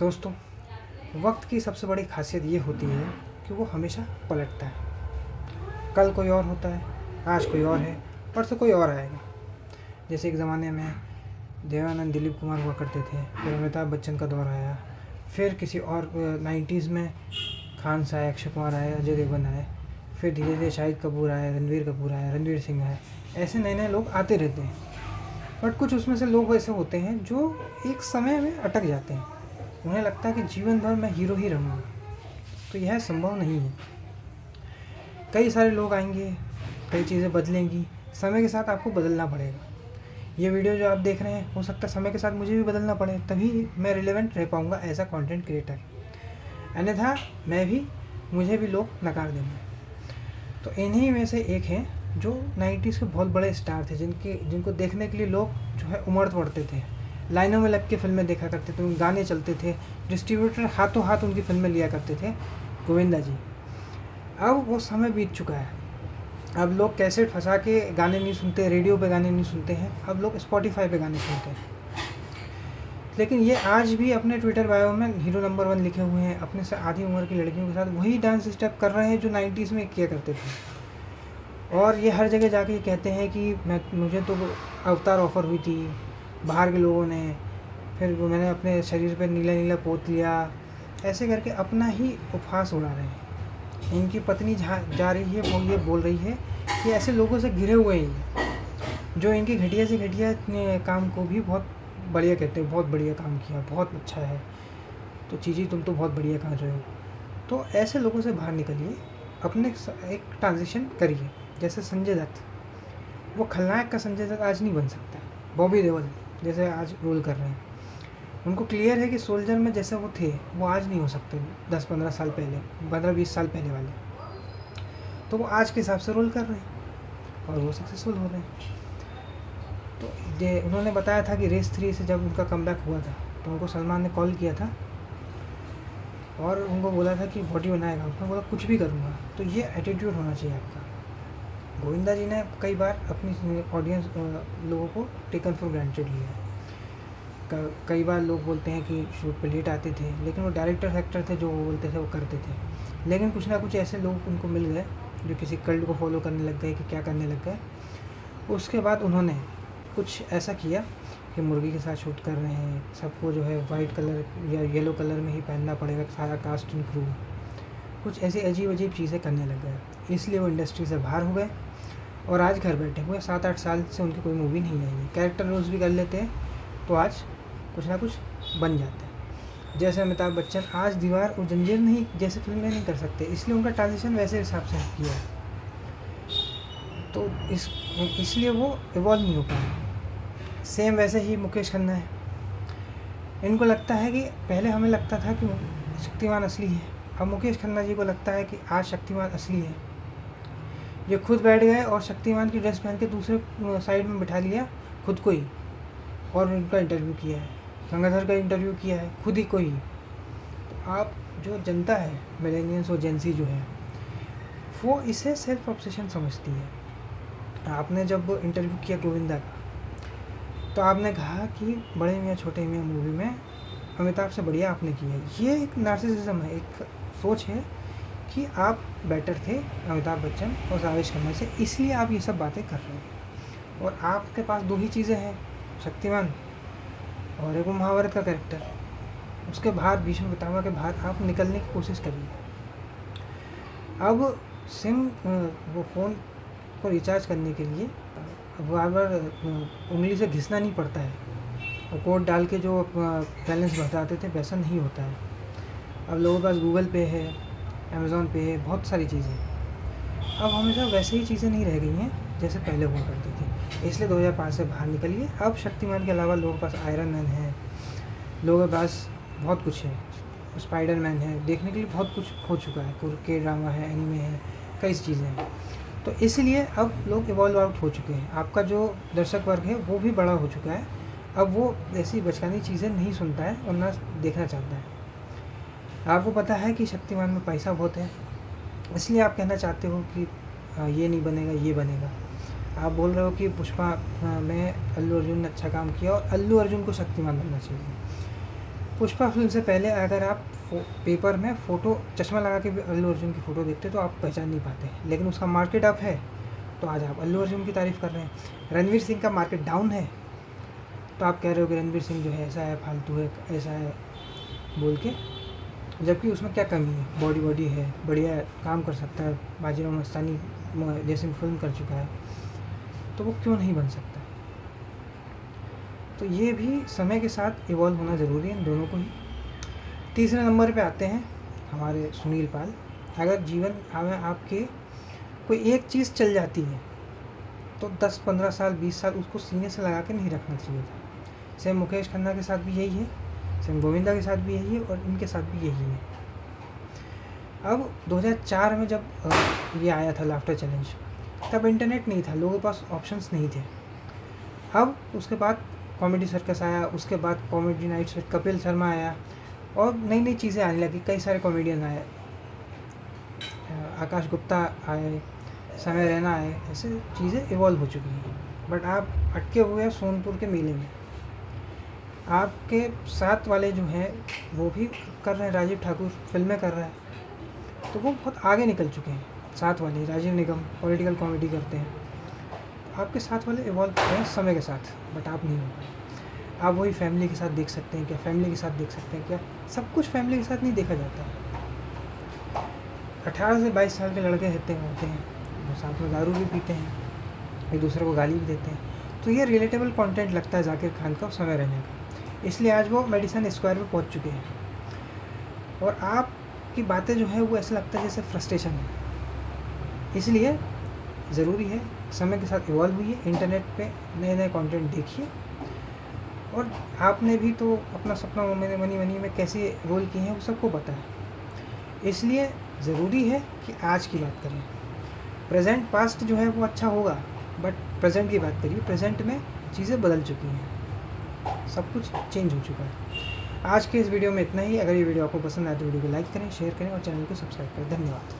दोस्तों, वक्त की सबसे बड़ी खासियत ये होती है कि वो हमेशा पलटता है। कल कोई और होता है, आज कोई और है, परसों कोई और आएगा। जैसे एक ज़माने में देवानंद दिलीप कुमार हुआ करते थे, फिर अमिताभ बच्चन का दौर आया, फिर किसी और 90s में खान सा आए, अक्षय कुमार आए, अजय देवगन आए, फिर धीरे धीरे शाहिद कपूर आए, रणवीर कपूर आए, रणवीर सिंह आए। ऐसे नए नए लोग आते रहते हैं। बट कुछ उसमें से लोग ऐसे होते हैं जो एक समय में अटक जाते हैं। उन्हें लगता है कि जीवन भर मैं हीरो ही रहूँगा, तो यह संभव नहीं है। कई सारे लोग आएंगे, कई चीज़ें बदलेंगी, समय के साथ आपको बदलना पड़ेगा। ये वीडियो जो आप देख रहे हैं, हो सकता है समय के साथ मुझे भी बदलना पड़े, तभी मैं रिलेवेंट रह पाऊँगा एज अ कंटेंट क्रिएटर। अन्यथा मुझे भी लोग नकार देंगे। तो इन्हीं में से एक हैं जो 90s के बहुत बड़े स्टार थे, जिनको देखने के लिए लोग जो है उमड़ पड़ते थे, लाइनों में लग के फिल्में देखा करते थे, उन गाने चलते थे, डिस्ट्रीब्यूटर हाथों हाथ उनकी फिल्में लिया करते थे। गोविंदा जी। अब वो समय बीत चुका है। अब लोग कैसेट फंसा के गाने नहीं सुनते, रेडियो पे गाने नहीं सुनते हैं, अब लोग स्पॉटिफाई पे गाने सुनते हैं। लेकिन ये आज भी अपने ट्विटर बायो में हीरो नंबर 1 लिखे हुए हैं, अपने से आधी उम्र की लड़कियों के साथ वही डांस स्टेप कर रहे हैं जो 90s में किया करते थे। और ये हर जगह जाके कहते हैं कि मुझे तो अवतार ऑफ़र हुई थी बाहर के लोगों ने, फिर वो मैंने अपने शरीर पर नीला नीला पोत लिया। ऐसे करके अपना ही उपहास उड़ा रहे हैं। इनकी पत्नी जा रही है, वो ये बोल रही है कि ऐसे लोगों से घिरे हुए हैं जो इनकी घटिया से घटिया काम को भी बहुत बढ़िया कहते हैं। बहुत बढ़िया काम किया, बहुत अच्छा है, तो चीज़ी तुम तो बहुत बढ़िया कर रहे हो। तो ऐसे लोगों से बाहर निकलिए, अपने एक ट्रांजिशन करिए। जैसे संजय दत्त, वो खलनायक का संजय दत्त आज नहीं बन सकता। बॉबी देओल जैसे आज रोल कर रहे हैं, उनको क्लियर है कि सोल्जर में जैसे वो थे वो आज नहीं हो सकते 10-15 साल पहले, 15-20 साल पहले वाले। तो वो आज के हिसाब से रोल कर रहे हैं और वो सक्सेसफुल हो रहे हैं। तो उन्होंने बताया था कि रेस 3 से जब उनका कमबैक हुआ था तो उनको सलमान ने कॉल किया था और उनको बोला था कि बॉडी बनाएगा। उसने बोला कुछ भी करूँगा। तो ये एटीट्यूड होना चाहिए आपका। गोविंदा जी ने कई बार अपनी ऑडियंस लोगों को टेकन फॉर ग्रांटेड लिया। कई बार लोग बोलते हैं कि शूट पे लेट आते थे, लेकिन वो डायरेक्टर एक्टर थे, जो वो बोलते थे वो करते थे। लेकिन कुछ ना कुछ ऐसे लोग उनको मिल गए जो किसी कल्ट को फॉलो करने लग गए कि क्या करने लग गए। उसके बाद उन्होंने कुछ ऐसा किया कि मुर्गी के साथ शूट कर रहे हैं, सबको जो है वाइट कलर या येलो कलर में ही पहनना पड़ेगा, सारा कास्ट एंड क्रू। कुछ ऐसी अजीब अजीब चीज़ें करने लग गए, इसलिए वो इंडस्ट्री से बाहर हो गए और आज घर बैठे हुए 7-8 साल से उनकी कोई मूवी नहीं आई है। कैरेक्टर रोल्स भी कर लेते हैं तो आज कुछ ना कुछ बन जाते हैं। जैसे अमिताभ बच्चन आज दीवार और जंजीर नहीं जैसे फिल्में नहीं कर सकते, इसलिए उनका ट्रांजिशन वैसे हिसाब से किया है। तो इसलिए वो इवॉल्व नहीं हो पाए। सेम वैसे ही मुकेश खन्ना है। इनको लगता है कि पहले हमें लगता था कि शक्तिमान असली है, अब मुकेश खन्ना जी को लगता है कि आज शक्तिमान असली है। ये खुद बैठ गए और शक्तिमान की ड्रेस पहन के दूसरे साइड में बिठा लिया खुद को ही, और उनका इंटरव्यू किया है, गंगाधर का इंटरव्यू किया है खुद ही को ही। तो आप जो जनता है, मिलेनियल्स और जेंसी जो है, वो इसे सेल्फ ऑब्सेशन समझती है। आपने जब इंटरव्यू किया गोविंदा का, तो आपने कहा कि बड़े मियाँ छोटे मियाँ मूवी में अमिताभ से बढ़िया आपने किया है। ये एक नार्सिसिज्म है, एक सोच है कि आप बेटर थे अमिताभ बच्चन और राजेश खन्ना से, इसलिए आप ये सब बातें कर रहे हैं। और आपके पास 2 ही चीज़ें हैं, शक्तिमान और एक महाभारत का कैरेक्टर। उसके बाहर, भीष्म पितामह के बाहर आप निकलने की कोशिश करिए। अब सिम वो फ़ोन को रिचार्ज करने के लिए बार बार उंगली से घिसना नहीं पड़ता है, और कोड डाल के जो बैलेंस बताते थे वैसा नहीं होता है। अब लोगों के पास गूगल पे है, अमेज़ॉन पे है, बहुत सारी चीज़ें। अब हमेशा वैसे ही चीज़ें नहीं रह गई हैं जैसे पहले हुआ करती थी, इसलिए 2005 से बाहर निकलिए। अब शक्तिमान के अलावा लोगों के पास आयरन मैन है, लोगों के पास बहुत कुछ है, स्पाइडर मैन है, देखने के लिए बहुत कुछ हो चुका है, के ड्रामा है, एनिमे है, कई चीज़ें हैं। तो इसलिए अब लोग इवॉल्व आउट हो चुके हैं। आपका जो दर्शक वर्ग है वो भी बड़ा हो चुका है, अब वो ऐसी बचकानी चीज़ें नहीं सुनता है और ना देखना चाहता है। आपको पता है कि शक्तिमान में पैसा बहुत है, इसलिए आप कहना चाहते हो कि ये नहीं बनेगा, ये बनेगा। आप बोल रहे हो कि पुष्पा में अल्लू अर्जुन ने अच्छा काम किया और अल्लू अर्जुन को शक्तिमान बनना चाहिए। पुष्पा फिल्म से पहले अगर आप पेपर में फ़ोटो चश्मा लगा के भी अल्लू अर्जुन की फ़ोटो देखते तो आप पहचान नहीं पाते, लेकिन उसका मार्केट अप है तो आज आप अल्लू अर्जुन की तारीफ़ कर रहे हैं। रणवीर सिंह का मार्केट डाउन है तो आप कह रहे हो कि रणवीर सिंह जो है ऐसा है, फालतू है, ऐसा है बोल के, जबकि उसमें क्या कमी है, बॉडी है, बढ़िया काम कर सकता है, बाजीराव मस्तानी जैसी फिल्म कर चुका है, तो वो क्यों नहीं बन सकता। तो ये भी समय के साथ इवॉल्व होना ज़रूरी है इन दोनों को ही। तीसरे नंबर पे आते हैं हमारे सुनील पाल। अगर जीवन में आपके कोई एक चीज़ चल जाती है तो 10-15 साल 20 साल उसको सीने से लगा के नहीं रखना चाहिए था। सेम मुकेश खन्ना के साथ भी यही है, सेम गोविंदा के साथ भी यही है, और इनके साथ भी यही है। अब 2004 में जब ये आया था लाफ्टर चैलेंज, तब इंटरनेट नहीं था, लोगों के पास ऑप्शंस नहीं थे। अब उसके बाद कॉमेडी सर्कस आया, उसके बाद comedy nights with Kapil Sharma आया, और नई नई चीज़ें आने लगी, कई सारे कॉमेडियन आए, आकाश गुप्ता आए, समय रैना आए, ऐसे चीज़ें इवॉल्व हो चुकी हैं। बट आप अटके हुए हैं सोनपुर के मेले में। आपके साथ वाले जो हैं वो भी कर रहे हैं, राजीव ठाकुर फिल्में कर रहा है, तो वो बहुत आगे निकल चुके हैं। साथ वाले राजीव निगम पॉलिटिकल कॉमेडी करते हैं, तो आपके साथ वाले इवॉल्व हो रहे हैं समय के साथ, बट आप नहीं हो पाए। आप वही फैमिली के साथ देख सकते हैं क्या, फैमिली के साथ देख सकते हैं क्या, सब कुछ फैमिली के साथ नहीं देखा जाता। 18 से 22 साल के लड़के होते हैं, वो साथ में दारू भी पीते हैं, एक दूसरे को गाली भी देते हैं, तो ये रिलेटेबल कंटेंट लगता है जाकिर खान का समय रहने का, इसलिए आज वो मेडिसन स्क्वायर पे पहुंच चुके हैं। और आपकी बातें जो है वो ऐसा लगता है जैसे फ्रस्ट्रेशन है, इसलिए ज़रूरी है समय के साथ इवॉल्व हुई है, इंटरनेट पे नए नए कंटेंट देखिए। और आपने भी तो अपना सपना मनी में कैसे रोल किए हैं वो सबको पता है, इसलिए ज़रूरी है कि आज की बात करें। प्रेजेंट पास्ट जो है वो अच्छा होगा, बट प्रेजेंट की बात करिए, प्रेजेंट में चीज़ें बदल चुकी हैं, सब कुछ चेंज हो चुका है। आज के इस वीडियो में इतना ही। अगर ये वीडियो आपको पसंद आए तो वीडियो को लाइक करें, शेयर करें और चैनल को सब्सक्राइब करें। धन्यवाद।